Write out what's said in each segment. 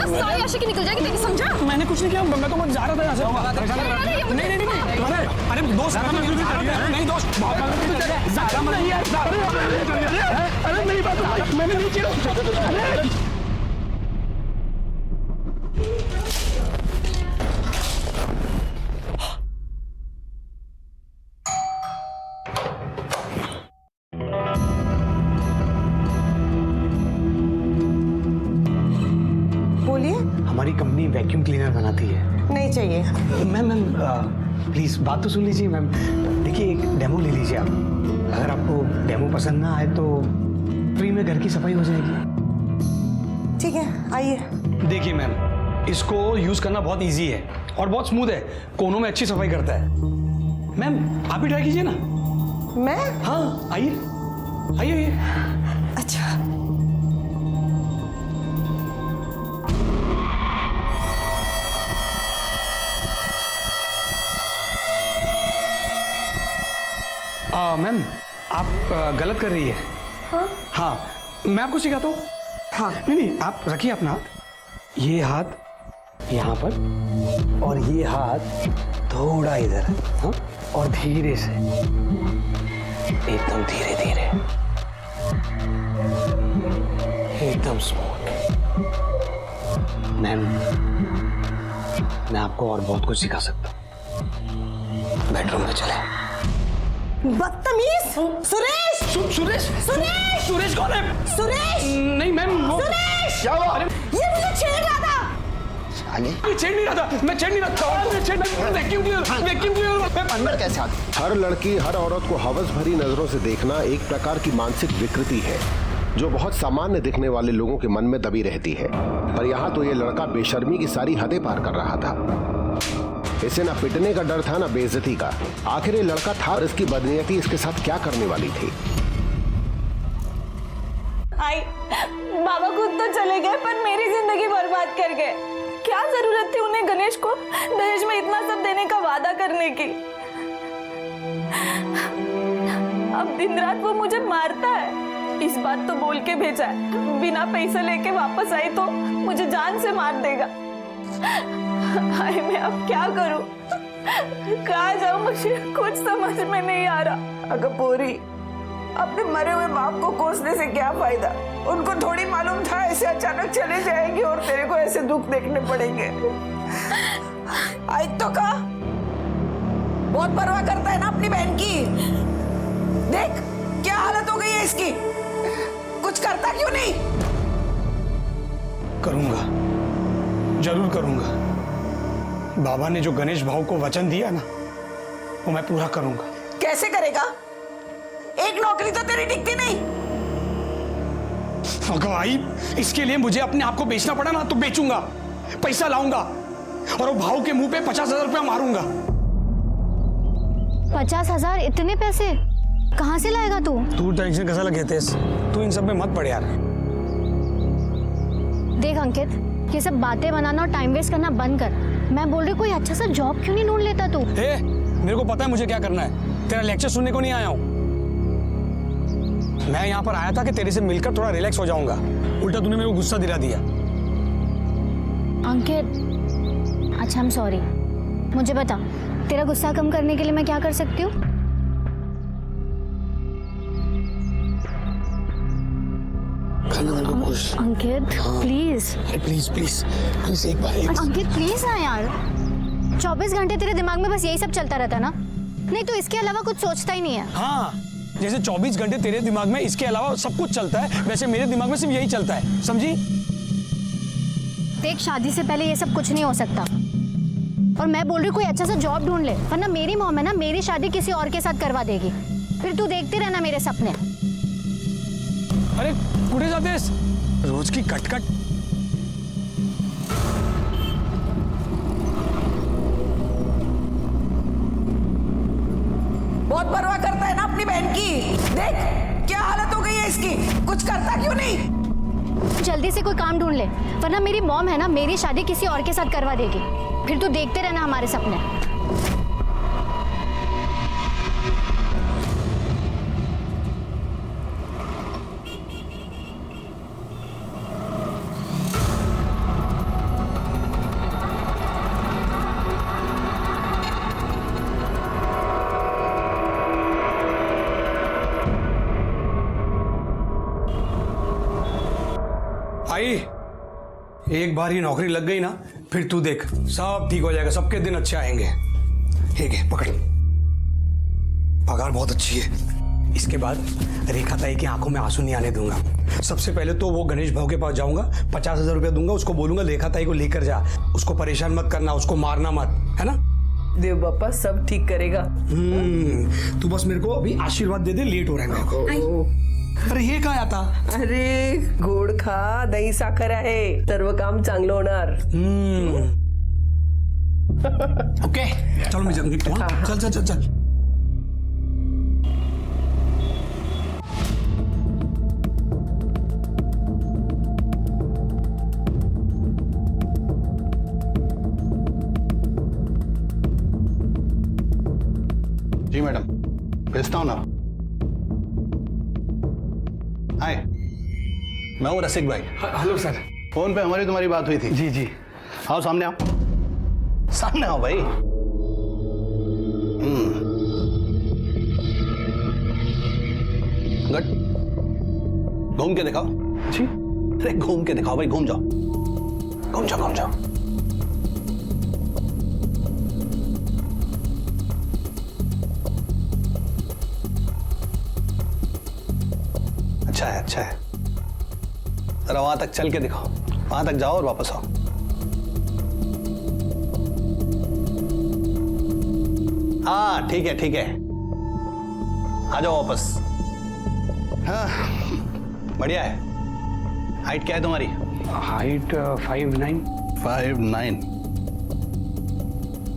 ना सारी आशिकी निकल जाएगी तेरी, समझा? मैंने कुछ नहीं किया, मैं तो जा रहा था यहाँ से। नहीं, अरे दोस्त नहीं दोस्त, अरे मेरी बात मैंने नहीं किया। हमारी कंपनी वैक्यूम क्लीनर बनाती है। नहीं चाहिए। मैम प्लीज बात तो सुन लीजिए मैम। देखिए एक डेमो ले लीजिए आप, अगर आपको डेमो पसंद ना आए तो फ्री में घर की सफाई हो जाएगी। ठीक है, आइए। देखिए मैम, इसको यूज करना बहुत इजी है और बहुत स्मूथ है, कोनों में अच्छी सफाई करता है। मैम आप भी ट्राई कीजिए ना। मैं? हाँ आइए आइए। अच्छा मैम आप गलत कर रही है। हाँ? हाँ मैं आपको सिखाता हूँ। हाँ। नहीं आप रखिए अपना हाथ, ये हाथ यहाँ पर और ये हाथ थोड़ा इधर। हाँ और धीरे से, एकदम धीरे धीरे, एकदम स्मूथ। मैम मैं आपको और बहुत कुछ सिखा सकता हूँ, बेडरूम में चले। बदतमीज! सुरेश! सुरेश! सुरेश! सुरेश कौन है? सुरेश! नहीं मैम वो सुरेश! क्या हुआ? ये मुझे छेड़ रहा था। मैं छेड़ नहीं रहा था, मैं छेड़ नहीं रहा था, वैक्यूम क्लीनर अंदर कैसे आते? हर लड़की हर औरत को हवस भरी नजरों से देखना एक प्रकार की मानसिक विकृति है जो बहुत सामान्य दिखने वाले लोगों के मन में दबी रहती है। पर यहाँ तो ये लड़का बेशर्मी की सारी हदें पार कर रहा था। इसे ना पिटने का डर था ना बेइज्जती का। आखिर ये लड़का था और इसकी बदनीयती इसके साथ क्या करने वाली थी। आई बाबा खुद तो चले गए पर मेरी जिंदगी बर्बाद कर गए। क्या जरूरत थी उन्हें गणेश को दहेज में इतना सब देने का वादा करने की। अब दिन रात वो मुझे मारता है। इस बात तो बोल के भेजा है, बिना पैसे लेके वापस आई तो मुझे जान से मार देगा। हाय मैं अब क्या करूं, कहाँ जाऊं, मुझे कुछ समझ में नहीं आ रहा। अगर पूरी अपने मरे हुए बाप को कोसने से क्या फायदा? उनको थोड़ी मालूम था ऐसे अचानक चले जाएंगे और तेरे को ऐसे दुख देखने पड़ेंगे। आज तो कहा बहुत परवाह करता है ना अपनी बहन की। देख क्या हालत हो गई है इसकी, कुछ करता क्यों नहीं? करूंगा, जरूर करूंगा। बाबा ने जो गणेश भाव को वचन दिया ना, वो मैं पूरा करूंगा। कैसे करेगा? एक नौकरी तो तेरी टिकती नहीं। अगर भाई इसके लिए मुझे अपने आप को बेचना पड़ा ना तो बेचूंगा, पैसा लाऊंगा और वो भाव के मुंह पे 50,000 रुपया मारूंगा। 50,000? इतने पैसे कहाँ से लाएगा तू? तू टेंशन कैसा लगे थे, तू इन सब में मत पड़ यार। देख अंकित, ये सब बातें बनाना और टाइम वेस्ट करना बंद कर। मैं बोल रही कोई अच्छा सा जॉब क्यों नहीं ढूंढ लेता तू? मेरे को पता है मुझे क्या करना है, तेरा लेक्चर सुनने को नहीं आया हूं। मैं यहाँ पर आया था कि तेरे से मिलकर थोड़ा रिलैक्स हो जाऊंगा, उल्टा तूने मेरे को गुस्सा दिला दिया। अंकित अच्छा आई एम सॉरी। मुझे बता तेरा गुस्सा कम करने के लिए मैं क्या कर सकती हूँ? अंकित प्लीज प्लीज प्लीज प्लीज एक बार अंकित प्लीज ना यार। 24 घंटे तेरे दिमाग में बस यही सब चलता रहता ना? नहीं तो इसके अलावा कुछ सोचता ही नहीं है। हाँ जैसे 24 घंटे तेरे दिमाग में इसके अलावा सब कुछ चलता है, वैसे मेरे दिमाग में सिर्फ यही चलता है, समझी? देख शादी से पहले ये सब कुछ नहीं हो सकता और मैं बोल रही कोई अच्छा सा जॉब ढूंढ ले, वरना मेरी मॉम है ना मेरी शादी किसी और के साथ करवा देगी, फिर तू देखती रहना मेरे सपने। अरे कुठे जातेस? रोज की कटकट। बहुत परवाह करता है ना अपनी बहन की। देख क्या हालत हो गई है इसकी, कुछ करता क्यों नहीं? जल्दी से कोई काम ढूंढ ले, वरना मेरी मॉम है ना मेरी शादी किसी और के साथ करवा देगी, फिर तू देखते रहना हमारे सपने। आई, एक बार ही नौकरी लग गई ना, फिर तू देख सब ठीक हो जाएगा, सबके दिन अच्छे आएंगे। ठीक है, पकड़, पगार बहुत अच्छी है। इसके बाद रेखा ताई की आंखों में आंसू नहीं आने दूंगा। सबसे पहले तो वो गणेश भाव के पास जाऊंगा, 50,000 रुपया दूंगा, उसको बोलूंगा रेखा ताई को लेकर जा, उसको परेशान मत करना, उसको मारना मत, है ना? देव बापा सब ठीक करेगा। तू बस मेरे को अभी आशीर्वाद दे दे, लेट हो रहा है मेरे को। अरे हे काय आता? अरे गोड खा, दही साखर आहे, सर्व काम चांगलं होणार। ओके, चलो मैं निकलता हूं। चल चल चल चल। जी मैडम, भेजता हूँ ना। हाय, मैं हूँ रसिक भाई। Hello sir. फोन पे हमारी तुम्हारी बात हुई थी। जी जी। आओ सामने आओ, सामने आओ भाई। गुड, घूम के दिखाओ। जी। अरे घूम के दिखाओ भाई, घूम जाओ, घूम जाओ, घूम जाओ। अच्छा है, अच्छा है। जरा वहां तक चल के दिखाओ, वहां तक जाओ और वापस आओ। हाँ ठीक है, ठीक है, आ जाओ वापस। हाँ बढ़िया है। हाइट क्या है तुम्हारी? हाइट 5'9". 5'9".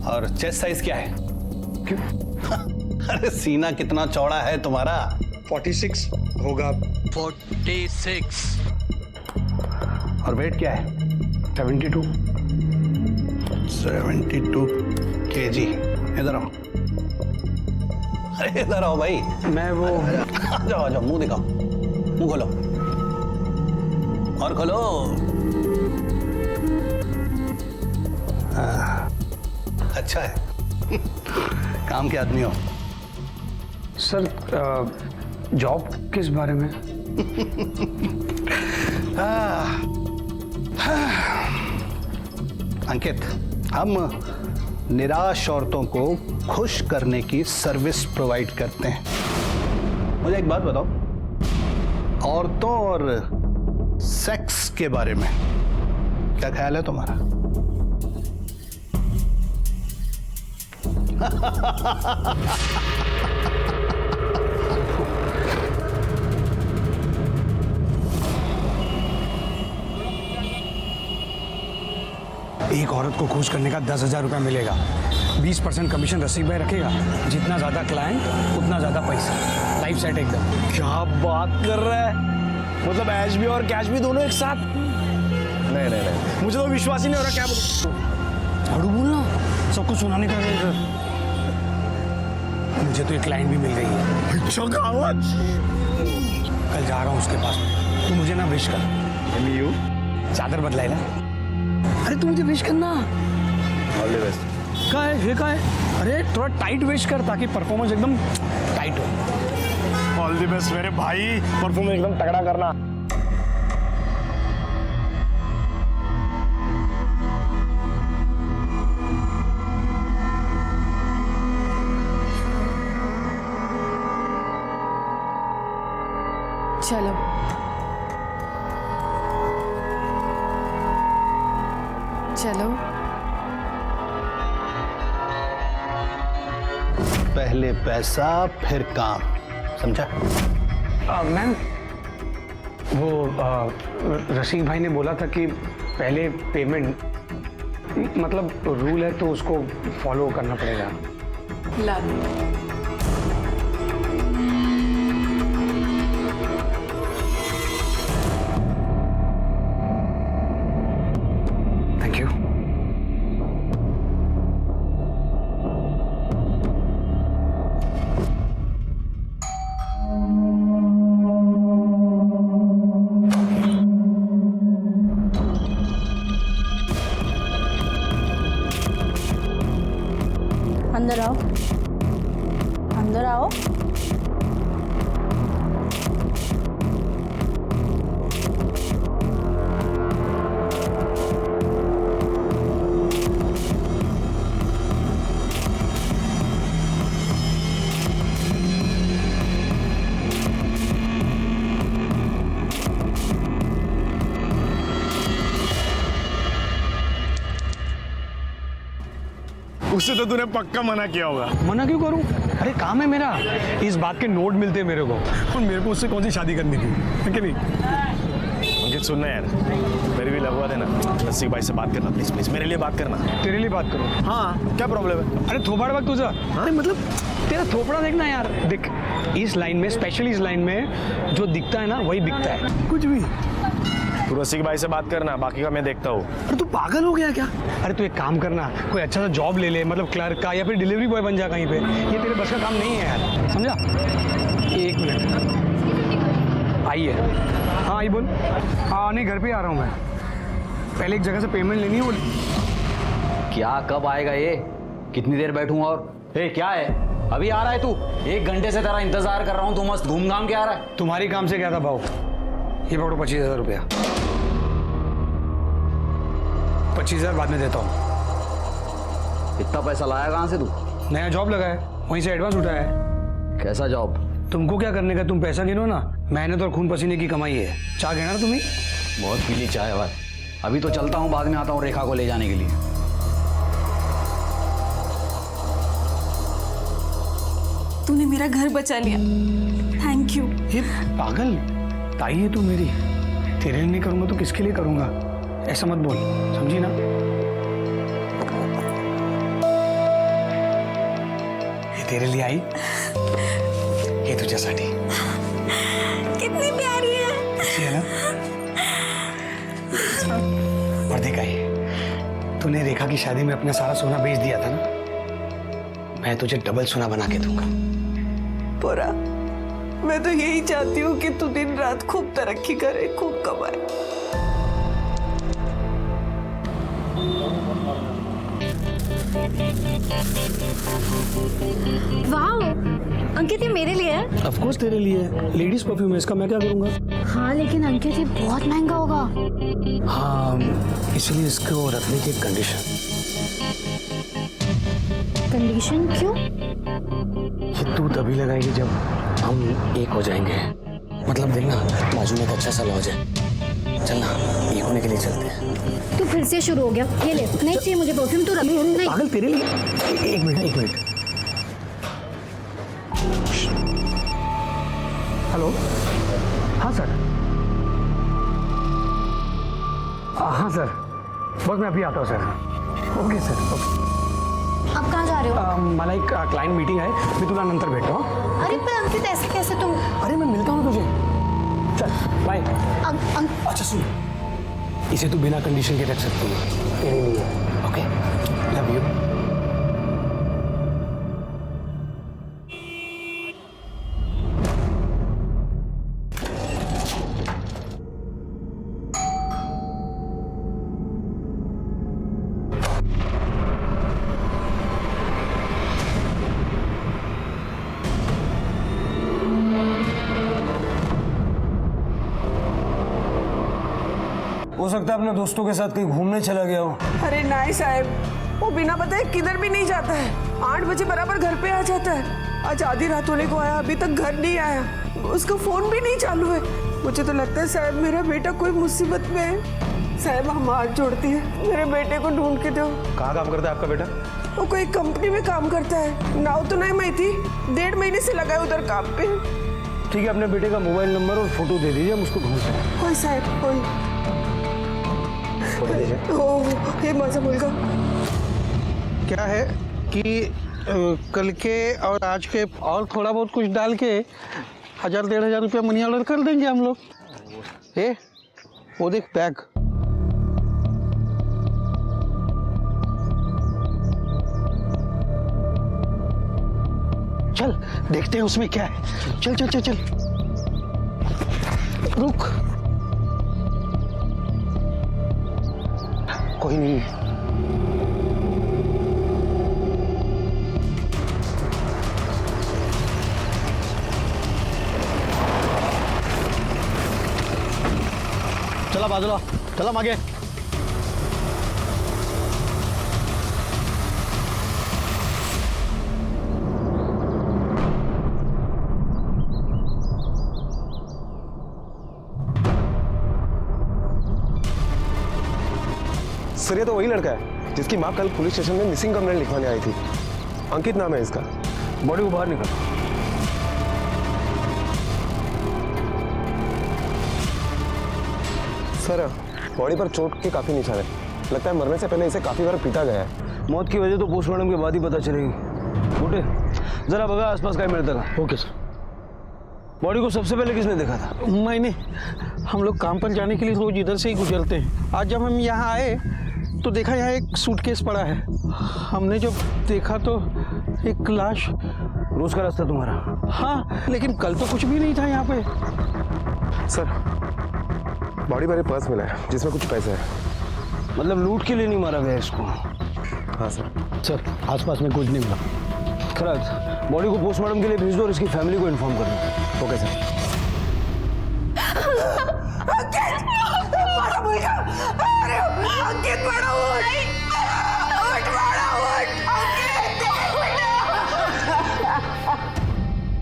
और चेस्ट साइज क्या है? क्यों? अरे सीना कितना चौड़ा है तुम्हारा? 46 होगा। 46। और वेट क्या है? 72। 72 kg। इधर आओ, अरे इधर आओ भाई। मैं वो आ जाओ, मुंह दिखाओ, मुंह खोलो और खोलो। अच्छा है, काम के आदमी हो। सर, जॉब किस बारे में? अंकित, हम निराश औरतों को खुश करने की सर्विस प्रोवाइड करते हैं। मुझे एक बात बताओ, औरतों और सेक्स के बारे में क्या ख्याल है तुम्हारा? एक औरत को खुश करने का 10,000 रुपया मिलेगा। 20% कमीशन रसिक भाई रखेगा। जितना ज्यादा क्लाइंट उतना ज्यादा पैसा। लाइफ सेट एकदम। क्या बात कर रहा है? मतलब ऐश भी और कैश भी दोनों एक साथ? नहीं नहीं नहीं, मुझे तो विश्वास ही नहीं हो रहा। क्या झाड़ू बोलना, सबको सुनाने का। मुझे तो एक क्लाइंट भी मिल रही है। अच्छा कहावत। कल जा रहा हूँ उसके पास। तू मुझे ना विश कर। चादर बदलाई ना। अरे तू मुझे विश करना। All the best. क्या है ये? क्या है? अरे थोड़ा टाइट विश कर ताकि परफॉर्मेंस एकदम टाइट हो। ऑल द बेस्ट मेरे भाई, परफॉर्मेंस एकदम तगड़ा करना। चलो चलो। पहले पैसा फिर काम, समझा? मैम, वो रसिक भाई ने बोला था कि पहले पेमेंट, मतलब रूल है तो उसको फॉलो करना पड़ेगा। ला थैंक यू। अंदर आओ, अंदर आओ। उससे तो तूने पक्का मना किया होगा। मना क्यों करूं? अरे काम है मेरा, इस बात के नोट मिलते हैं मेरे को, और मेरे को उससे कौन सी शादी करनी थी, है कि नहीं? अंकित सुनना यार, मेरी भी लगवा देना, रसिक भाई से बात करना प्लीज प्लीज, मेरे लिए बात करना। तेरे लिए बात करो? हाँ, क्या प्रॉब्लम है? अरे थोपड़ वक्त तुझा, अरे मतलब तेरा थोपड़ा देखना यार। देख इस लाइन में, स्पेशली इस लाइन में जो दिखता है ना वही बिकता है, कुछ भी। तू रसिक भाई से बात करना, बाकी का मैं देखता हूँ। अरे तू पागल हो गया क्या? अरे तू एक काम करना, कोई अच्छा सा जॉब ले ले, मतलब क्लर्क का या फिर डिलीवरी बॉय बन जा कहीं पे। ये तेरे बस का काम नहीं है यार, समझा? एक मिनट, आई है। हाँ आई बोल। हाँ नहीं, घर पे आ रहा हूँ मैं, पहले एक जगह से पेमेंट लेनी है वो। क्या कब आएगा ये? कितनी देर बैठूं? और क्या है, अभी आ रहा है तू? 1 घंटे से तेरा इंतजार कर रहा हूं, तू मस्त घूम घाम के आ रहा है। तुम्हारी काम से क्या था भाव? ये पकड़ो 25,000 रुपया। 25,000 बाद में देता हूँ। इतना पैसा लाया कहाँ से तू? नया जॉब लगा है, वहीं से एडवांस उठाया है। कैसा जॉब? तुमको क्या करने का, तुम पैसा गिनो ना, मेहनत और खून पसीने की कमाई है। चाय गिना ना तुम्हें? बहुत पीली चाय भाई, अभी तो चलता हूँ, बाद में आता हूँ रेखा को ले जाने के लिए। तूने मेरा घर बचा लिया, थैंक यू। ये पागल ताई है तू मेरी, तेरे लिए नहीं करूंगा तो किसके लिए करूंगा? ऐसा मत बोल, समझी ना? ये तेरे लिए आई, ये तुझ्यासाठी। कितनी प्यारी है ना? और देखा ही, तूने रेखा की शादी में अपना सारा सोना बेच दिया था ना, मैं तुझे डबल सोना बना के दूंगा। पोरा, मैं तो यही चाहती हूँ कि तू दिन रात खूब तरक्की करे, खूब कमाए। वाह अंकित, ये मेरे लिए है। ऑफ कोर्स तेरे लिए, लेडीज परफ्यूम है इसका, मैं क्या करूंगा? हाँ लेकिन अंकित ये बहुत महंगा होगा। हाँ इसलिए इसको रखने की कंडीशन। कंडीशन क्यों? ये तू तभी लगाएगी जब हम एक हो जाएंगे। मतलब देखना, बाजू में एक अच्छा सा लॉज है, चलना एक होने के लिए चलते हैं। तू फिर से शुरू हो गया, ये ले। नहीं चाहिए मुझे परफ्यूम, तू रख। नहीं पागल तेरे लिए। एक मिनट। हेलो, हाँ सर। हाँ सर, बस मैं अभी आता हूँ सर। Okay sir, okay. आप कहाँ जा रहे हो? मला एक क्लाइंट मीटिंग आहे, मी तुला नंतर भेटतो। अरे पर अंकित ऐसे कैसे तुम? अरे मैं मिलता हूँ तुझे, चल बाय। अच्छा सुन, इसे तू बिना कंडीशन के रख सकती है, तेरे लिए। Okay, love you. हो सकता है अपने दोस्तों के साथ कहीं घूमने चला गया हो। अरे नहीं साहब, वो बिना बताए किधर भी नहीं जाता है। 8 बजे बराबर घर पे आ जाता है। आज आधी रात होने को आया, अभी तक घर नहीं आया। उसका फोन भी नहीं चालू है। मुझे तो लगता है साहब मेरा बेटा कोई मुसीबत में है। साहब हम हाथ जोड़ती है, मेरे बेटे को ढूंढ के दो। कहाँ काम करता है आपका बेटा? वो कोई कंपनी में काम करता है, नाव तो नहीं मैं थी। 1.5 महीने से लगा है उधर काम पे। ठीक है, अपने बेटे का मोबाइल नंबर और फोटो दे दीजिए, हम उसको ढूंढते हैं। कोई साहब कोई। ये माझा मुलगा। क्या है कि कल के और आज के और थोड़ा बहुत कुछ डाल के 1,000-1,500 रुपया मनी ऑर्डर कर देंगे हम लोग। वो देख बैग। चल देखते हैं उसमें क्या है। चल चल चल चल, रुक। कोई नहीं है। चला बाजूला, चला मागे। सर ये तो वही लड़का है जिसकी माँ कल पुलिस स्टेशन में मिसिंग कंप्लेंट लिखवाने आई थी। अंकित नाम है इसका। बॉडी को बाहर निकाल। सर बॉडी पर चोट के काफी निशान है, लगता है मरने से पहले इसे काफी बार पीटा गया है। मौत की वजह तो पोस्टमार्टम के बाद ही पता चलेगी। उठे जरा बगा आसपास क्या मिलता था। Okay sir. बॉडी को सबसे पहले किसने देखा था? मैंने। हम लोग काम पर जाने के लिए रोज इधर से ही गुजरते हैं। आज जब हम यहाँ आए तो देखा यहाँ एक सूटकेस पड़ा है। हमने जब देखा तो एक लाश। रोज का रास्ता तुम्हारा? हाँ, लेकिन कल तो कुछ भी नहीं था यहाँ पे। सर बॉडी पर एक पर्स मिला है जिसमें कुछ पैसे हैं। मतलब लूट के लिए नहीं मारा गया इसको? हाँ सर। सर आसपास में कुछ नहीं मिला। खराज बॉडी को पोस्टमार्टम के लिए भेज दो और इसकी फैमिली को इन्फॉर्म कर दो। Okay sir.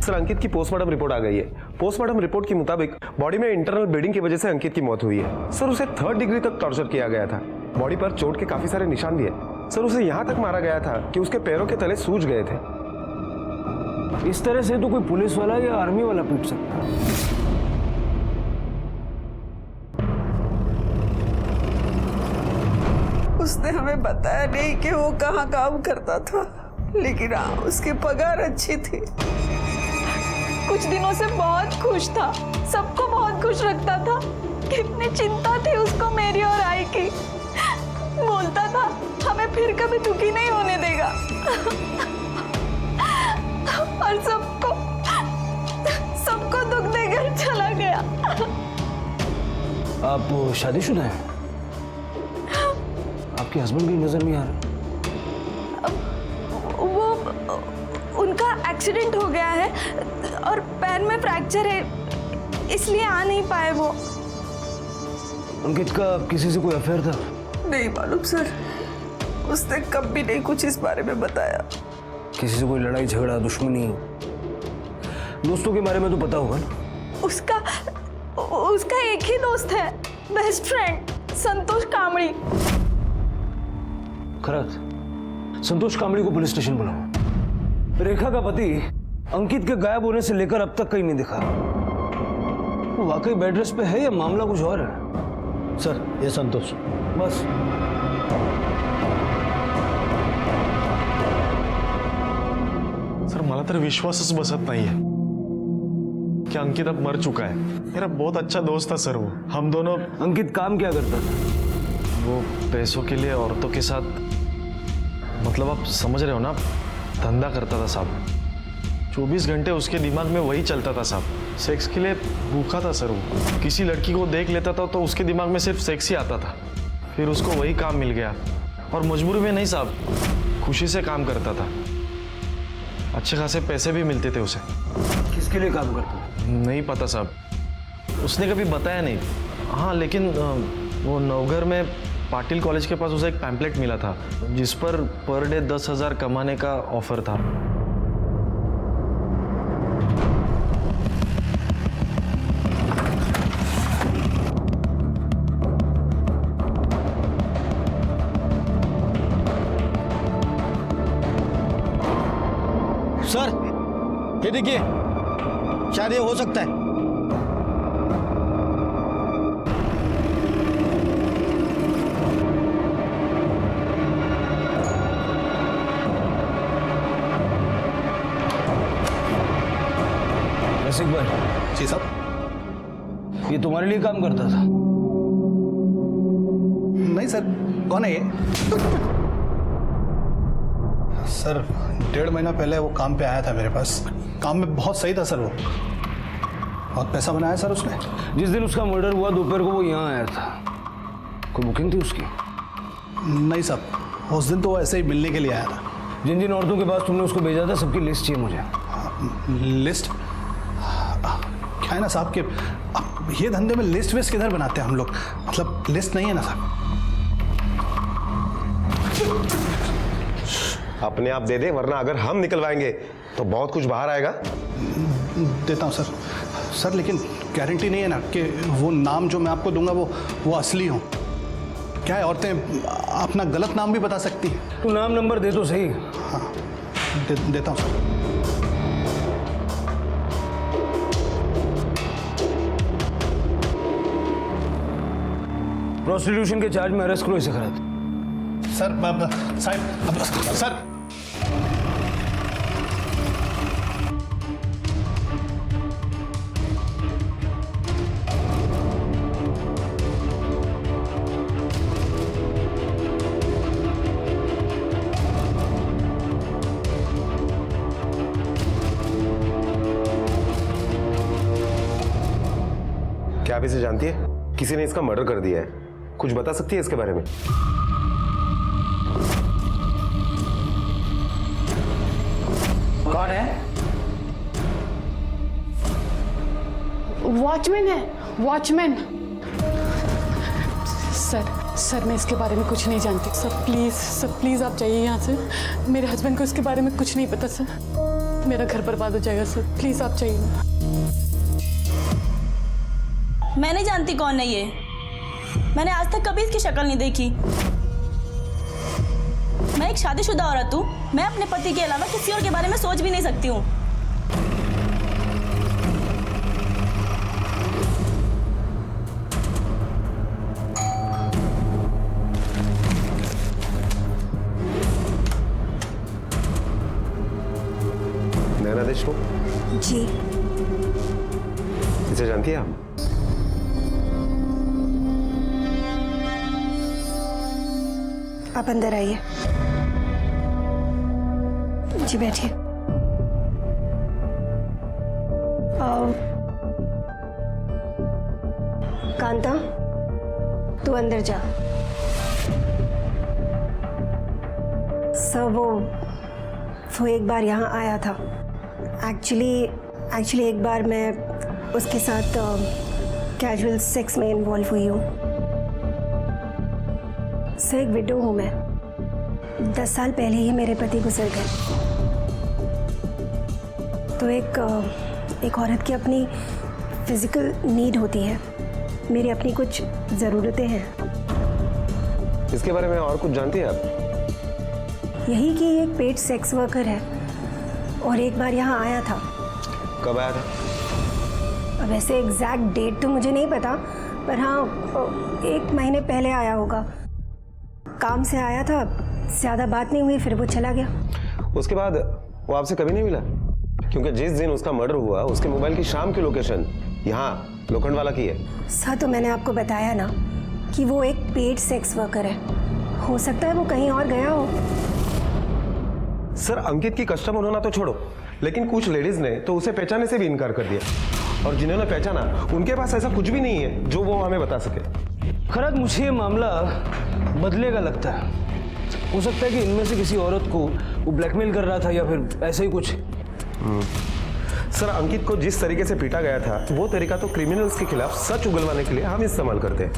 सर अंकित की पोस्टमार्टम रिपोर्ट आ गई है। पोस्टमार्टम रिपोर्ट के मुताबिक बॉडी में इंटरनल ब्लीडिंग की वजह से अंकित की मौत हुई है। सर उसे 3rd डिग्री तक टॉर्चर किया गया था। बॉडी पर चोट के काफी सारे निशान भी है। सर उसे यहां तक मारा गया था कि उसके पैरों के तले सूज गए थे। इस तरह से तो कोई पुलिस वाला या आर्मी वाला पीट सकता है। उसने हमें बताया नहीं कि वो कहाँ काम करता था, लेकिन हाँ उसकी पगार अच्छी थी। कुछ दिनों से बहुत खुश था, सबको बहुत खुश रखता था। कितनी चिंता थी उसको मेरी और आई की। बोलता था हमें फिर कभी दुखी नहीं होने देगा। और सबको दुख देकर चला गया। आप शादीशुदा हैं? आपके हस्बैंड की नजर नहीं आ रहा। वो उनका एक्सीडेंट हो गया है और पैर में फ्रैक्चर है, इसलिए आ नहीं पाए वो। अंकित का किसी से कोई अफेयर था? नहीं मालूम सर, उसने कभी नहीं कुछ इस बारे में बताया। किसी से कोई लड़ाई झगड़ा दुश्मनी? दोस्तों के बारे में तो पता होगा ना? उसका एक ही दोस्त है, बेस्ट फ्रेंड, संतोष कामड़ी। खरत संतोष कामड़ी को पुलिस स्टेशन बुलाओ। रेखा का पति अंकित के गायब होने से लेकर अब तक कहीं नहीं दिखा। वो वाकई बेड रेस्ट पे है या मामला कुछ और है? सर ये संतोष। बस सर मला तर विश्वासच बसत नाहीये कि अंकित अब मर चुका है। मेरा बहुत अच्छा दोस्त था सर वो। हम दोनों। अंकित काम क्या करता था? वो पैसों के लिए औरतों के साथ, मतलब आप समझ रहे हो ना, धंधा करता था साहब। 24 घंटे उसके दिमाग में वही चलता था साहब। सेक्स के लिए भूखा था सर वो। किसी लड़की को देख लेता था तो उसके दिमाग में सिर्फ सेक्स ही आता था। फिर उसको वही काम मिल गया और मजबूरी में नहीं साहब, खुशी से काम करता था। अच्छे खासे पैसे भी मिलते थे उसे। किसके लिए काम करता था? नहीं पता साहब, उसने कभी बताया नहीं। हाँ लेकिन वो नवघर में पाटिल कॉलेज के पास उसे एक पैम्पलेट मिला था जिस पर डे 10,000 कमाने का ऑफर था। सर ये देखिए, शायद ये हो सकता है। रसिक भाई। जी साहब। ये तुम्हारे लिए काम करता था? नहीं सर। कौन है ये? सर 1.5 महीना पहले वो काम पे आया था मेरे पास। काम में बहुत सही था सर वो। बहुत पैसा बनाया सर उसने। जिस दिन उसका मर्डर हुआ दोपहर को वो यहाँ आया था। कोई बुकिंग थी उसकी? नहीं साहब, उस दिन तो वो ऐसे ही मिलने के लिए आया था। जिन जिन औरतों के पास तुमने उसको भेजा था सबकी लिस्ट चाहिए मुझे। लिस्ट? क्या है ना साहब कि अब ये धंधे में लिस्ट वेस्ट किधर बनाते हैं हम लोग, मतलब लिस्ट नहीं है ना साहब। अपने आप दे दे, वरना अगर हम निकलवाएंगे तो बहुत कुछ बाहर आएगा। देता हूँ सर। सर लेकिन गारंटी नहीं है ना कि वो नाम जो मैं आपको दूंगा वो असली हो। क्या है, औरतें अपना गलत नाम भी बता सकती हैं? तू नाम नंबर दे तो सही। हाँ, देता हूँ सर। प्रोस्टिट्यूशन के चार्ज में अरेस्ट करो इसे खराब। सर साहब सर क्या आप इसे जानती है? किसी ने इसका मर्डर कर दिया है। कुछ बता सकती है इसके बारे में? कौन है? वॉचमैन है, वॉचमैन। सर मैं इसके बारे में कुछ नहीं जानती। सर प्लीज आप जाइए यहाँ से। मेरे हस्बैंड को इसके बारे में कुछ नहीं पता सर। मेरा घर बर्बाद हो जाएगा सर, प्लीज आप जाइए। मैं नहीं जानती कौन है ये। मैंने आज तक कभी इसकी शक्ल नहीं देखी। मैं एक शादीशुदा औरत हूँ। मैं अपने पति के अलावा किसी और के बारे में सोच भी नहीं सकती हूँ। नैना देशमुख जी। इसे जानती है आप? आप अंदर आइए। जी बैठिए। कांता, तू अंदर जा। सर वो एक बार यहाँ आया था। एक्चुअली एक बार मैं उसके साथ कैजुअल सेक्स में इन्वॉल्व हुई हूँ। सर एक विडो हूँ मैं। 10 साल पहले ही मेरे पति गुजर गए। तो एक औरत की अपनी फिजिकल नीड होती है। मेरी अपनी कुछ ज़रूरतें हैं। इसके बारे में और कुछ जानती है आप? यही कि एक पेड सेक्स वर्कर है और एक बार यहाँ आया था। कब आया था? अब ऐसे एग्जैक्ट डेट तो मुझे नहीं पता, पर हाँ 1 महीने पहले आया होगा। काम से आया था, ज़्यादा बात नहीं हुई, फिर वो चला गया। उसके बाद वो आपसे कभी नहीं मिला? क्योंकि जिस दिन उसका मर्डर हुआ उसके मोबाइल की शाम की लोकेशन यहाँ लोखंडवाला की है। सर तो मैंने आपको बताया ना कि वो एक पेड सेक्स वर्कर है। हो सकता है वो कहीं और गया हो। सर अंकित की कस्टमर होना तो छोड़ो, लेकिन कुछ लेडीज ने तो उसे पहचानने से भी इनकार कर दिया, और जिन्होंने पहचाना उनके पास ऐसा कुछ भी नहीं है जो वो हमें बता सके। खरद मुझे ये मामला बदलेगा लगता है। हो सकता है कि इनमें से किसी औरत को वो ब्लैकमेल कर रहा था या फिर ऐसे ही कुछ। सर अंकित को जिस तरीके से पीटा गया था वो तरीका तो क्रिमिनल्स के खिलाफ सच उगलवाने के लिए हम इस्तेमाल करते हैं।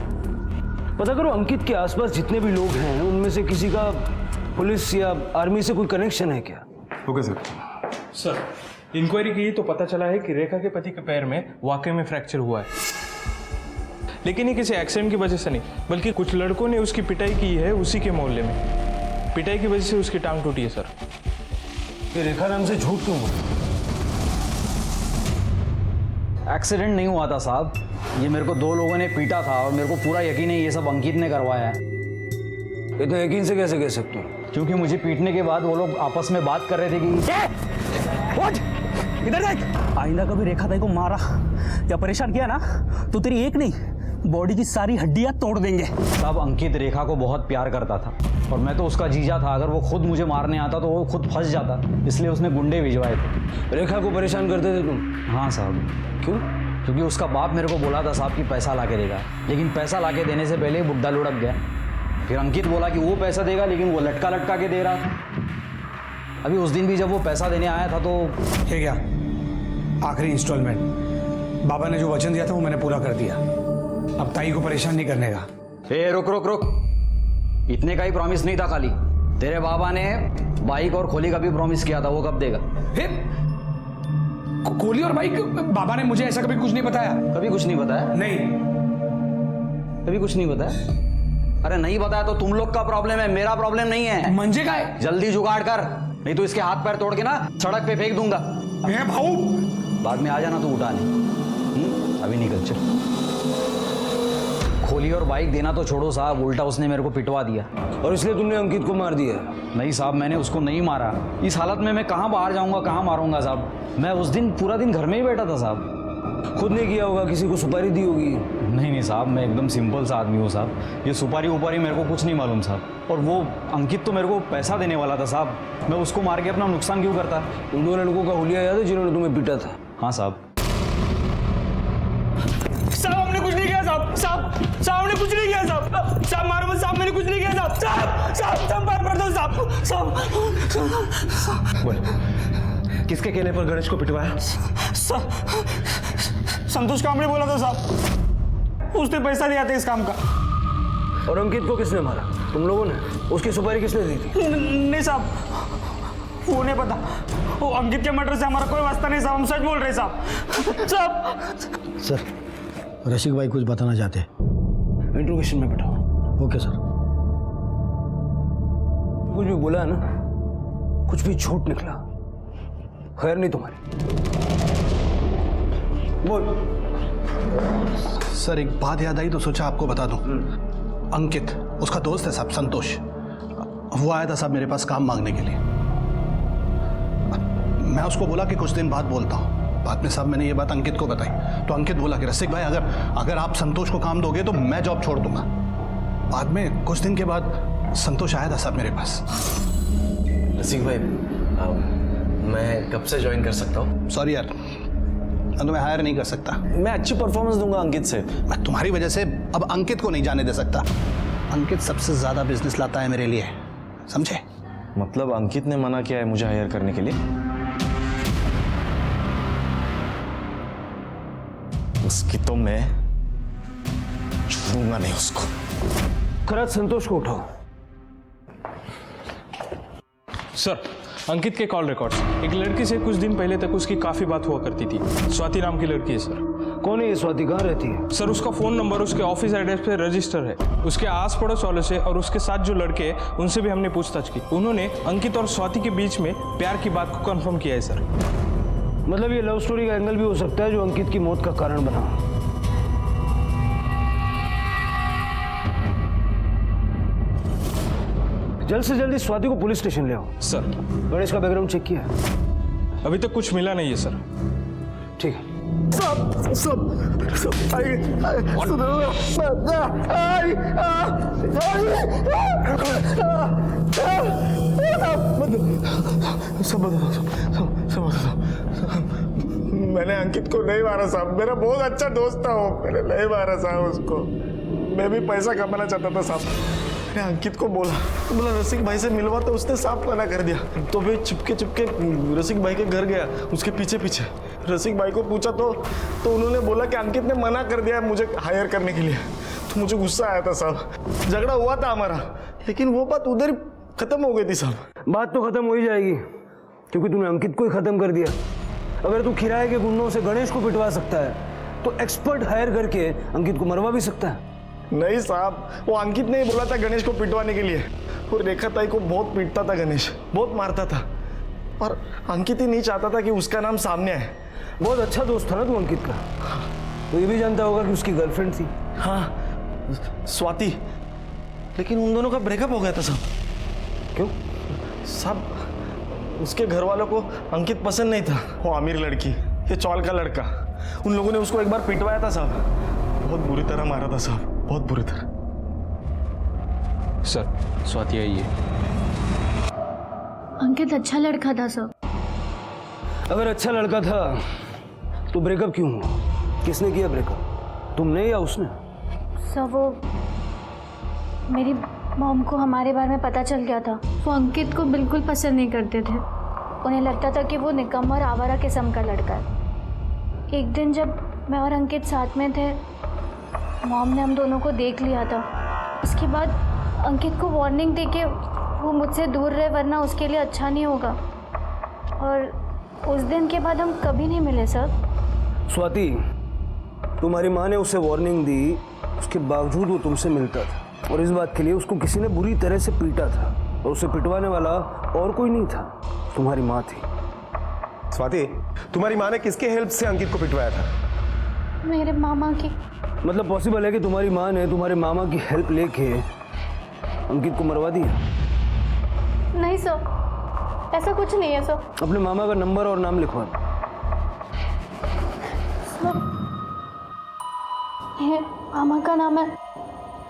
पता करो अंकित के आसपास जितने भी लोग हैं उनमें से किसी का पुलिस या आर्मी से कोई कनेक्शन है क्या? Okay sir. सर इंक्वायरी की तो पता चला है कि रेखा के पति के पैर में वाकई में फ्रैक्चर हुआ है, लेकिन ये किसी एक्सीडेंट की वजह से नहीं, बल्कि कुछ लड़कों ने उसकी पिटाई की है उसी के मोहल्ले में। पिटाई की वजह से उसकी टांग टूटी है सर। ये रेखा नाम से झूठ क्यों बोला? एक्सीडेंट नहीं हुआ था साहब, ये मेरे को 2 लोगों ने पीटा था और मेरे को पूरा यकीन है ये सब अंकित ने करवाया है। इतना यकीन से कैसे कह सकते हो? क्योंकि मुझे पीटने के बाद वो लोग आपस में बात कर रहे थे कि इधर देख, आइंदा कभी रेखा ताई को मारा या परेशान किया ना तो तेरी एक नहीं बॉडी की सारी हड्डियां तोड़ देंगे। साहब अंकित रेखा को बहुत प्यार करता था और मैं तो उसका जीजा था। अगर वो खुद मुझे मारने आता तो वो खुद फंस जाता, इसलिए उसने गुंडे भिजवाए थे। रेखा को परेशान करते थे तुम? हाँ साहब। क्यों? क्योंकि उसका बाप मेरे को बोला था साहब कि पैसा ला के देगा, लेकिन पैसा ला के देने से पहले ही बुड्ढा लुढ़क गया। फिर अंकित बोला कि वो पैसा देगा, लेकिन वो लटका लटका के दे रहा था। अभी उस दिन भी जब वो पैसा देने आया था तो ये क्या आखिरी इंस्टॉलमेंट, बाबा ने जो वचन दिया था वो मैंने पूरा कर दिया। अब ताई को परेशान नहीं करने का। ए रुक रुक रुक, इतने का ही प्रॉमिस नहीं था खाली। तेरे बाबा ने बाइक और खोली का भी प्रॉमिस किया था, वो कब देगा? खोली और बाइक? बाबा ने मुझे ऐसा कभी कुछ नहीं बताया। कभी कुछ नहीं बताया? नहीं, कभी कुछ नहीं बताया। अरे नहीं बताया तो तुम लोग का प्रॉब्लम है, मेरा प्रॉब्लम नहीं है। मंजे का है। जल्दी जुगाड़ कर, नहीं तो इसके हाथ पैर तोड़ के ना सड़क पे फेंक दूंगा। भाऊ बाद में आ जाना तो उठा नहीं। अभी निकल चल। खोली और बाइक देना तो छोड़ो साहब, उल्टा उसने मेरे को पिटवा दिया। और इसलिए तुमने अंकित को मार दिया? नहीं साहब, मैंने उसको नहीं मारा। इस हालत में मैं कहाँ बाहर जाऊंगा, कहाँ मारूंगा साहब। मैं उस दिन पूरा दिन घर में ही बैठा था साहब। खुद ने किया होगा, किसी को सुपारी दी होगी। नहीं साहब, मैं एकदम सिंपल सा आदमी हूँ साहब। ये सुपारी उपारी मेरे को कुछ नहीं मालूम साहब। और वो अंकित तो मेरे को पैसा देने वाला था साहब, मैं उसको मार के अपना नुकसान क्यों करता। उन दो लड़कों का हुलिया याद है जिन्होंने तुम्हें पीटा था? हाँ साहब। साहब हमने कुछ नहीं किया साहब। साहब हमने कुछ नहीं किया साहब। साहब मारो मत साहब, मैंने कुछ नहीं किया साहब। साहब मार पड़ दो साहब। बोल, किसके कहने पर गणेश को पिटवाया? संतोष कामड़ी बोला था साहब, उसने पैसा दिया था इस काम का। और अंकित को किसने मारा? तुम लोगों ने? उसकी सुपारी किसने दी थी? नहीं साहब, वो नहीं पता। वो अंकित के मर्डर से हमारा कोई वास्ता नहीं साहब, हम सच बोल रहे साहब। सर, रसिक भाई कुछ बताना चाहते हैं। इंट्रोगेशन में बैठाओ। Okay sir. कुछ भी बोला है ना, कुछ भी झूठ निकला, खैर नहीं तुम्हारी। बोल। सर, एक बात याद आई तो सोचा आपको बता दूं। अंकित, उसका दोस्त है साहब, संतोष, वो आया था साहब मेरे पास काम मांगने के लिए। मैं उसको बोला कि कुछ दिन बाद बोलता हूँ। बाद में साहब मैंने ये बात अंकित को बताई तो अंकित बोला कि रसिक भाई अगर आप संतोष को काम दोगे तो मैं जॉब छोड़ दूंगा। बाद में कुछ दिन के बाद संतोष आया था साहब मेरे पास। रसिक भाई, मैं कब से ज्वाइन कर सकता हूँ? सॉरी यार, मैं तुम्हें हायर नहीं कर सकता। मैं अच्छी परफॉर्मेंस दूंगा अंकित से। मैं तुम्हारी वजह से अब अंकित को नहीं जाने दे सकता। अंकित सबसे ज्यादा बिजनेस लाता है मेरे लिए, समझे? मतलब अंकित ने मना किया है मुझे हायर करने के लिए? उसकी तो मैं छोड़ूंगा नहीं उसको। खराज, संतोष को उठाओ। सर, अंकित के कॉल रिकॉर्ड्स। एक लड़की से कुछ दिन पहले तक उसकी काफी बात हुआ करती थी। स्वाति नाम की लड़की है सर। कौन है ये स्वाति? कहाँ रहती है? सर, उसका फोन नंबर उसके ऑफिस एड्रेस पे रजिस्टर है। उसके आस पड़ोस वालों से और उसके साथ जो लड़के हैं उनसे भी हमने पूछताछ की। उन्होंने अंकित और स्वाति के बीच में प्यार की बात को कंफर्म किया है सर। मतलब ये लव स्टोरी का एंगल भी हो सकता है जो अंकित की मौत का कारण बना। जल्द से जल्दी स्वाति को पुलिस स्टेशन ले आओ। सर, गणेश का बैकग्राउंड चेक किया? अभी तक कुछ मिला नहीं है सर। ठीक है। मैंने अंकित को नहीं मारा साहब, मेरा बहुत अच्छा दोस्त था वो। मैंने नहीं मारा साहब उसको, मैं भी पैसा कमाना चाहता था साहब। मैंने अंकित को बोला रसिक भाई से मिलवा, तो उसने साफ मना कर दिया। तो मैं चुपके रसिक भाई के घर गया, उसके पीछे रसिक भाई को पूछा तो उन्होंने बोला कि अंकित ने मना कर दिया मुझे हायर करने के लिए। तो मुझे गुस्सा आया था साहब, झगड़ा हुआ था हमारा, लेकिन वो बात उधर खत्म हो गई थी साहब। बात तो खत्म हो ही जाएगी क्योंकि तूने अंकित को ही खत्म कर दिया। अगर तू किराए के गुंडों से गणेश को पिटवा सकता है तो एक्सपर्ट हायर करके अंकित को मरवा भी सकता है। नहीं साहब, वो अंकित ने ही बोला था गणेश को पिटवाने के लिए। और रेखा ताई को बहुत पीटता था गणेश, बहुत मारता था, और अंकित ही नहीं चाहता था कि उसका नाम सामने आए। बहुत अच्छा दोस्त था ना तू अंकित का। तो ये भी जानता होगा कि उसकी गर्लफ्रेंड थी। हाँ, स्वाति, लेकिन उन दोनों का ब्रेकअप हो गया था साहब। क्यों साहब? उसके घर वालों को अंकित पसंद नहीं था, वो अमीर लड़की, ये चौल का लड़का। उन लोगों ने उसको एक बार पिटवाया था साहब, बहुत बुरी तरह मारा था साहब, बहुत बुरी तरह। सर, स्वाति आई है। अंकित अच्छा लड़का था सर। अगर अच्छा लड़का था तो ब्रेकअप क्यों हुआ? किसने किया ब्रेकअप, तुमने या उसने? सर, वो मेरी मॉम को हमारे बारे में पता चल गया था। वो अंकित को बिल्कुल पसंद नहीं करते थे। उन्हें लगता था कि वो निकम्मा और आवारा किस्म का लड़का है। एक दिन जब मैं और अंकित साथ में थे, मॉम ने हम दोनों को देख लिया था। उसके बाद अंकित को वार्निंग देके वो मुझसे दूर रहे, वरना उसके लिए अच्छा नहीं होगा। और उस दिन के बाद हम कभी नहीं मिले सर। स्वाति, तुम्हारी माँ ने उसे वार्निंग दी, उसके बावजूद वो तुमसे मिलता था। और इस बात के लिए उसको किसी ने बुरी तरह से पीटा था और उसे पिटवाने वाला और कोई नहीं था, तुम्हारी माँ थी। स्वाति, तुम्हारी माँ ने किसके हेल्प से अंकित को पिटवाया था? मेरे मामा की। मतलब पॉसिबल है कि तुम्हारी माँ ने तुम्हारे मामा की हेल्प लेके अंकित को मरवा दिया? नहीं सर, ऐसा कुछ नहीं है सर। अपने मामा का नंबर और नाम लिखवा दो। ये मामा का नाम है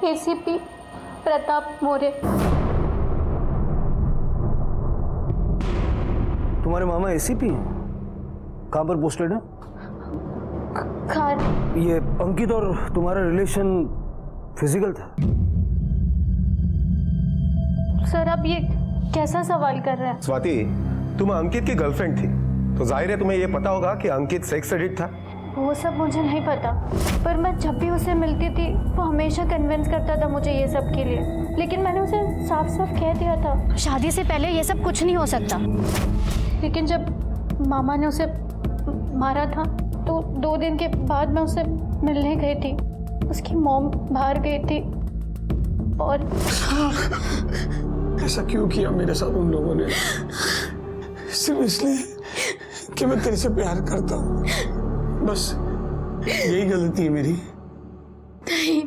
एसीपी प्रताप मौर्य। तुम्हारे मामा एसीपी हैं? कहाँ पर पोस्टेड है? खान। ये अंकित और तुम्हारा रिलेशन फिजिकल था? सर आप ये कैसा सवाल कर रहे हैं? स्वाति, तुम अंकित की गर्लफ्रेंड थी, तो जाहिर है तुम्हें यह पता होगा कि अंकित सेक्स एडिक्ट था। वो सब मुझे नहीं पता, पर मैं जब भी उसे मिलती थी वो हमेशा कन्विंस करता था मुझे ये सब के लिए, लेकिन मैंने उसे साफ साफ कह दिया था शादी से पहले ये सब कुछ नहीं हो सकता। लेकिन जब मामा ने उसे मारा था तो 2 दिन के बाद मैं उसे मिलने गई थी। उसकी मॉम बाहर गई थी और ऐसा क्यों किया मेरे साथ उन लोगों ने? सिर्फ इसलिए कि मैं तेरे से प्यार करता हूँ, बस यही गलती है मेरी। नहीं,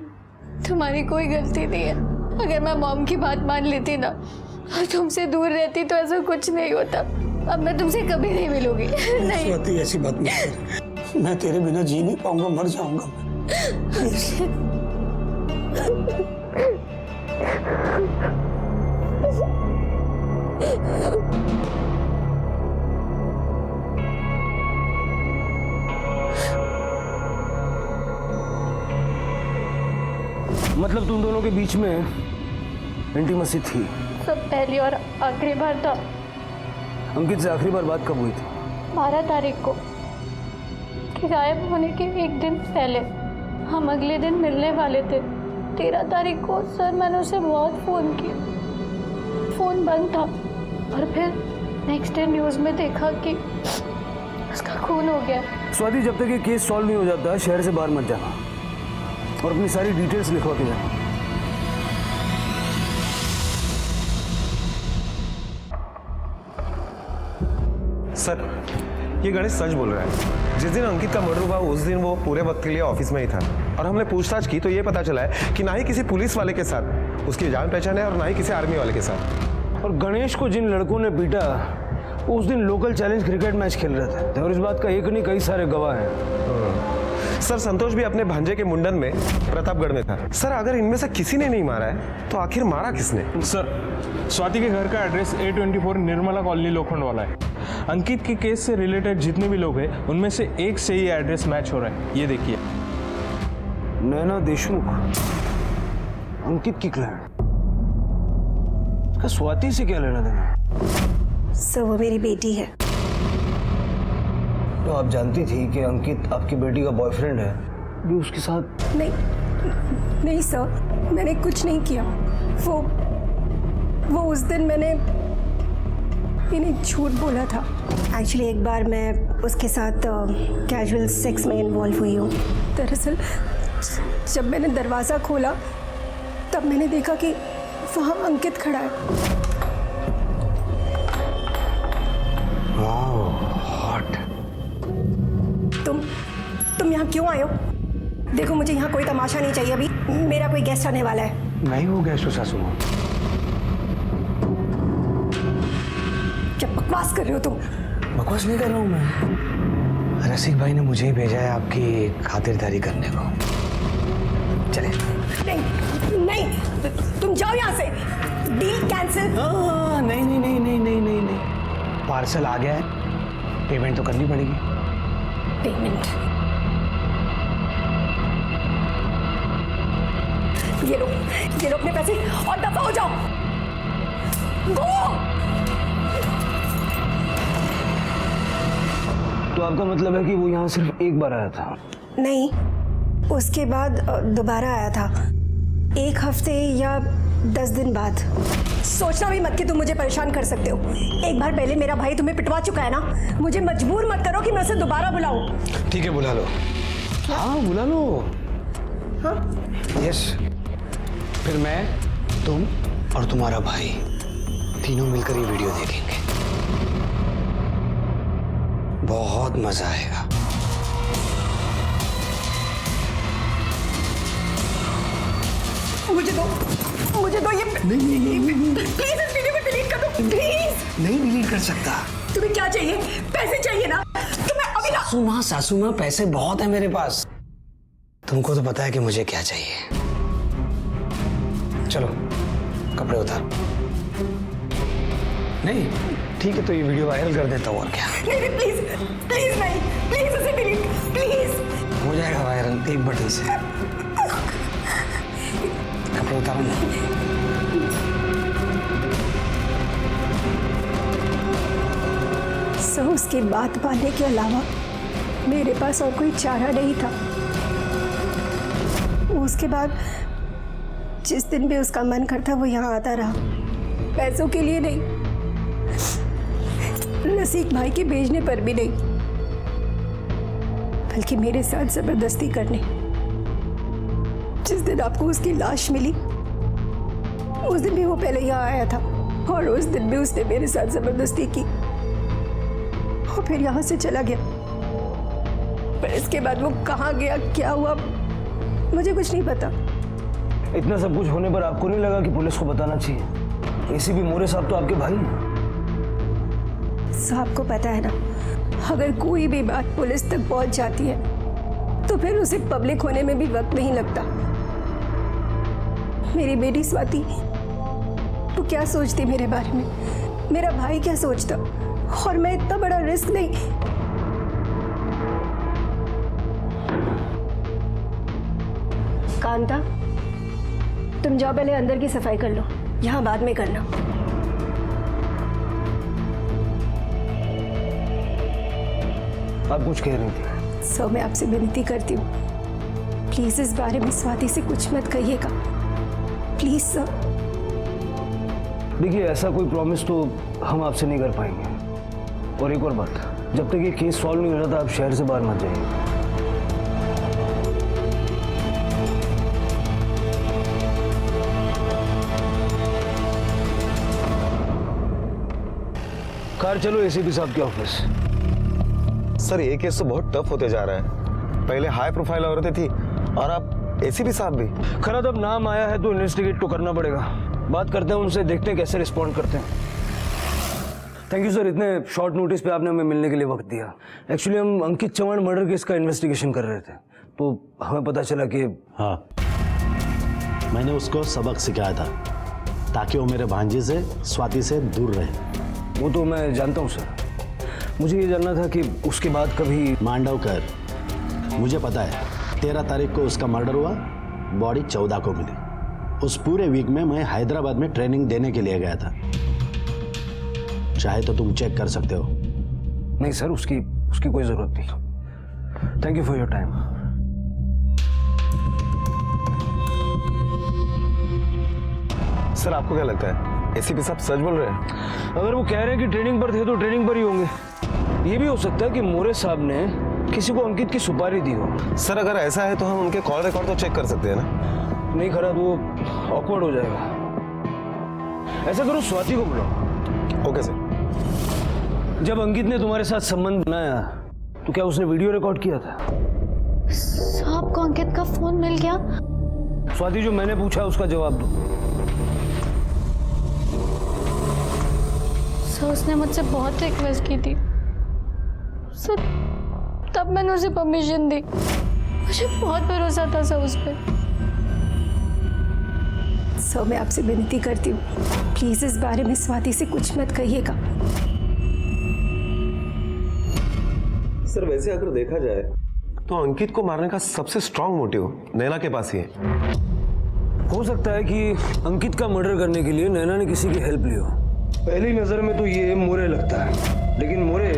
तुम्हारी कोई गलती नहीं है। अगर मैं मॉम की बात मान लेती ना और तुमसे दूर रहती तो ऐसा कुछ नहीं होता। अब मैं तुमसे कभी नहीं मिलूंगी। नहीं स्वाति, ऐसी बात मत कर। मैं तेरे बिना जी नहीं पाऊंगा, मर जाऊंगा मैं। मतलब तुम दोनों के बीच में इंटीमेसी थी? सब पहली और आखिरी बार था। अंकित से आखिरी बार बात कब हुई थी? 12 तारीख को, कि गायब होने के 1 दिन पहले। हम अगले दिन मिलने वाले थे। 13 तारीख को सर मैंने उसे बहुत फ़ोन किया, फ़ोन बंद था। और फिर नेक्स्ट डे न्यूज़ में देखा कि उसका खून हो गया। स्वाति, जब तक ये केस सॉल्व नहीं हो जाता शहर से बाहर मत जाना और अपनी सारी डिटेल्स लिखवा के जाना। सर, ये गणेश सच बोल रहा है। जिस दिन अंकित का मर्डर हुआ उस दिन वो पूरे वक्त के लिए ऑफिस में ही था, और हमने पूछताछ की तो ये पता चला है कि ना ही किसी पुलिस वाले के साथ उसकी जान पहचान है और ना ही किसी आर्मी वाले के साथ। और गणेश को जिन लड़कों ने पीटा उस दिन लोकल चैलेंज क्रिकेट मैच खेल रहे थे, और इस बात का एक नहीं कई सारे गवाह हैं। सर, संतोष भी अपने भांजे के मुंडन में प्रतापगढ़ में था। सर, अगर इनमें से किसी ने नहीं मारा है तो आखिर मारा किसने? सर, स्वाति के घर का एड्रेस A24 निर्मला कॉलोनी लोखंड वाला है। अंकित के केस से रिलेटेड जितने भी लोग हैं उनमें से एक से ही एड्रेस मैच हो रहा है। ये देखिए, नैना देशमुख, अंकित की क्लाइंट। स्वाति से क्या लेना देना? सर, वो मेरी बेटी है। तो आप जानती थी कि अंकित आपकी बेटी का बॉयफ्रेंड है, भी उसके साथ? नहीं सर, मैंने कुछ नहीं किया। वो उस दिन मैंने इन्हें झूठ बोला था। एक्चुअली एक बार मैं उसके साथ कैजुअल सेक्स में इन्वॉल्व हुई हूँ। दरअसल जब मैंने दरवाज़ा खोला तब मैंने देखा कि वहाँ अंकित खड़ा है। हॉट। तुम यहाँ क्यों आए हो? देखो, मुझे यहाँ कोई तमाशा नहीं चाहिए। अभी मेरा कोई गेस्ट आने वाला है। मैं ही हूँ गेस्ट सासू माँ। क्या बकवास कर रहे हो तुम? बकवास नहीं कर रहा हूँ मैं। रसिक भाई ने मुझे ही भेजा है आपकी खातिरदारी करने को। चले। नहीं, तुम जाओ यहाँ से। Deal cancel. नहीं। पार्सल आ गया है, पेमेंट तो करनी पड़ेगी। पेमेंट? ये लो अपने पैसे और दफा हो जाओ। गो। तो आपका मतलब है कि वो यहाँ सिर्फ एक बार आया था? नहीं, उसके बाद दोबारा आया था, 1 हफ्ते या 10 दिन बाद। सोचना भी मत कि तुम मुझे परेशान कर सकते हो। एक बार पहले मेरा भाई तुम्हें पिटवा चुका है ना। मुझे मजबूर मत करो कि मैं उसे दोबारा बुलाऊं। ठीक है, बुला लो। हाँ, बुला लो। हाँ? यस। फिर मैं, तुम और तुम्हारा भाई तीनों मिलकर ये वीडियो देखेंगे। बहुत मजा आएगा। मुझे दो ये प्लीज इस वीडियो को डिलीट कर दो प्लीज। नहीं डिलीट कर सकता। तुम्हें क्या चाहिए? पैसे चाहिए ना? तुम्हें अभी ना सासू माँ पैसे बहुत है मेरे पास। तुमको तो पता है कि मुझे क्या चाहिए। चलो कपड़े उतार। नहीं ठीक है, तो ये वीडियो वायरल कर देता हूँ और क्या। नहीं प्लीज प्लीज नहीं, प्लीज उसे डिलीट प्लीज। हो जाएगा वायरल एक बटन से। कपड़े उतारो ना। सो उसकी बात मानने के अलावा मेरे पास और कोई चारा नहीं था। उसके बाद जिस दिन भी उसका मन करता वो यहाँ आता रहा, पैसों के लिए नहीं, रसीक भाई के भेजने पर भी नहीं, बल्कि मेरे साथ जबरदस्ती करने। जिस दिन आपको उसकी लाश मिली उस दिन भी वो पहले यहाँ आया था और उस दिन भी उसने मेरे साथ जबरदस्ती की और फिर यहाँ से चला गया। पर इसके बाद वो कहाँ गया, क्या हुआ, मुझे कुछ नहीं पता। इतना सब कुछ होने पर आपको नहीं लगा कि पुलिस को बताना चाहिए? एसीपी मोरे साहब तो आपके भाई हैं। साहब को पता है ना, अगर कोई भी बात पुलिस तक पहुंच जाती है तो फिर उसे पब्लिक होने में भी वक्त नहीं लगता। मेरी बेटी स्वाति वो क्या सोचती मेरे बारे में, मेरा भाई क्या सोचता, और मैं इतना बड़ा रिस्क नहीं। कांता तुम जाओ, पहले अंदर की सफाई कर लो, यहाँ बाद में करना। आप कुछ कह रही थी? सो मैं आपसे विनती करती हूँ, प्लीज इस बारे में स्वाति से कुछ मत कहिएगा, प्लीज सर। देखिए ऐसा कोई प्रॉमिस तो हम आपसे नहीं कर पाएंगे। और एक और बात, जब तक ये केस सॉल्व नहीं हो रहा था आप शहर से बाहर मत जाइए। कार चलो एसीपी साहब के ऑफिस। सर ये केस तो बहुत टफ होते जा रहा है। पहले हाई प्रोफाइल औरतें थी और अब एसीपी साहब भी। खैर अब नाम आया है तो इन्वेस्टिगेट तो करना पड़ेगा। बात करते हैं उनसे, देखते हैं कैसे रिस्पॉन्ड करते हैं। थैंक यू सर, इतने शॉर्ट नोटिस पे आपने हमें मिलने के लिए वक्त दिया। एक्चुअली हम अंकित चौहान मर्डर केस का इन्वेस्टिगेशन कर रहे थे, तो हमें पता चला कि हाँ, मैंने उसको सबक सिखाया था ताकि वो मेरे भांजे से, स्वाति से दूर रहे। वो तो मैं जानता हूँ सर, मुझे ये जानना था कि उसके बाद कभी। मांडवकर, मुझे पता है 13 तारीख को उसका मर्डर हुआ, बॉडी 14 को मिली। उस पूरे वीक में मैं हैदराबाद में ट्रेनिंग देने के लिए गया था, चाहे तो तुम चेक कर सकते हो। नहीं सर, उसकी कोई जरूरत नहीं। Thank you for your time. Sir आपको क्या लगता है एसीपी साहब सच बोल रहे हैं? अगर वो कह रहे हैं कि ट्रेनिंग पर थे तो ट्रेनिंग पर ही होंगे। ये भी हो सकता है कि मोरे साहब ने किसी को अंकित की सुपारी दी हो। सर अगर ऐसा है तो हम उनके कॉल रिकॉर्ड तो चेक कर सकते हैं ना? नहीं करा तो वो ऑकवर्ड हो जाएगा। ऐसा करो, स्वाति को बुलाओ। Okay sir. जब अंकित ने तुम्हारे साथ संबंध बनाया तो क्या उसने वीडियो रिकॉर्ड किया था? साहब को अंकित का फोन मिल गया? स्वाति, जो मैंने पूछा उसका जवाब दो। सर उसने मुझसे बहुत रिक्वेस्ट की थी सर, तब मैंने उसे परमिशन दी। मुझे बहुत भरोसा था सर उस पर। सर मैं आपसे विनती करती हूँ, प्लीज इस बारे में स्वाति से कुछ मत कहिएगा। सर वैसे अगर देखा जाए तो अंकित को मारने का सबसे स्ट्रांग मोटिव नैना के पास ही है। हो सकता है कि अंकित का मर्डर करने के लिए नैना ने किसी की हेल्प ली हो। पहली नजर में तो ये मोरे लगता है, लेकिन मोरे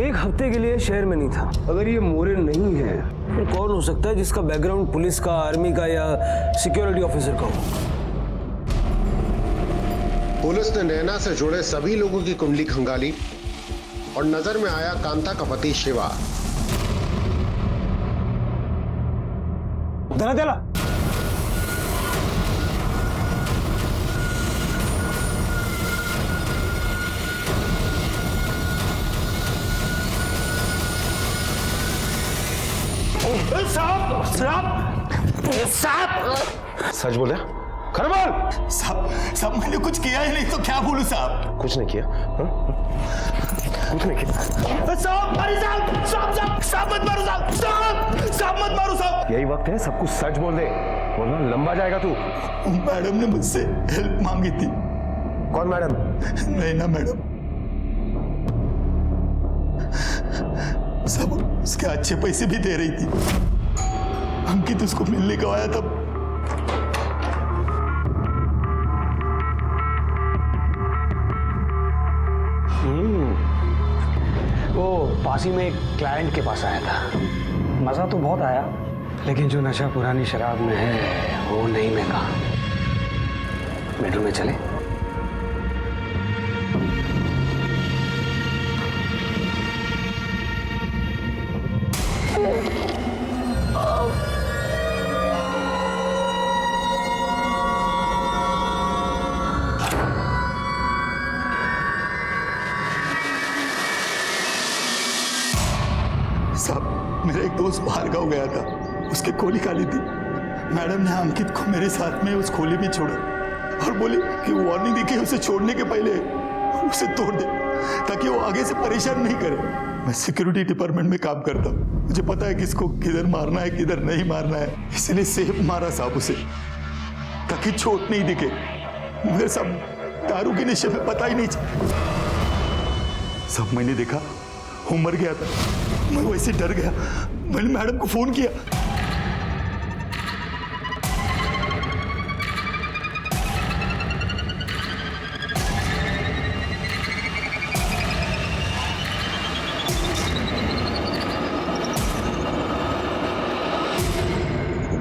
एक हफ्ते के लिए शहर में नहीं था। अगर ये मोरे नहीं है तो कौन हो सकता है जिसका बैकग्राउंड पुलिस का, आर्मी का या सिक्योरिटी ऑफिसर का हो? पुलिस ने नैना से जुड़े सभी लोगों की कुंडली खंगाली और नजर में आया कांता का पति शिवा। सच बोले? खर बोल। साहब मैंने कुछ किया ही नहीं तो क्या बोलूं साहब? कुछ नहीं किया? कुछ नहीं किया। साहब मत मारो साहब मत मारो साहब। यही वक्त है सब कुछ सच बोल दे, वरना लंबा जाएगा तू। मैडम ने मुझसे हेल्प मांगी थी। कौन मैडम? नहीं ना मैडम सब उसके अच्छे पैसे भी दे रही थी। अंकित उसको मिलने को आया तब वो पास ही में एक क्लाइंट के पास आया था। मज़ा तो बहुत आया, लेकिन जो नशा पुरानी शराब में है वो नहीं मैं कहा। बेडरूम में चले? साहब मेरा एक दोस्त बाहर गाँव गया था, उसके खोली खाली थी। मैडम ने अंकित को मेरे साथ में उस खोली में छोड़ा और बोली कि वार्निंग दी कि उसे छोड़ने के पहले उसे तोड़ दे ताकि वो आगे से परेशान नहीं करे। मैं सिक्योरिटी डिपार्टमेंट में काम करता हूँ, मुझे पता है किसको किधर मारना है किधर नहीं मारना है, इसलिए सेफ मारा साहब उसे ताकि चोट नहीं दिखे। मगर साहब दारू के नशे में पता ही नहीं सब मैंने देखा वो मर गया था। मैं वैसे डर गया, मैंने मैडम को फोन किया।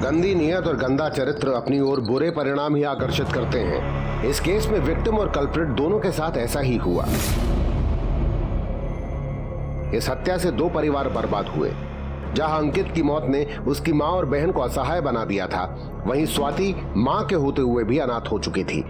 गंदी नीयत और गंदा चरित्र अपनी ओर बुरे परिणाम ही आकर्षित करते हैं। इस केस में विक्टिम और कल्प्रिट दोनों के साथ ऐसा ही हुआ। इस हत्या से 2 परिवार बर्बाद हुए। जहां अंकित की मौत ने उसकी मां और बहन को असहाय बना दिया था, वहीं स्वाति मां के होते हुए भी अनाथ हो चुकी थी।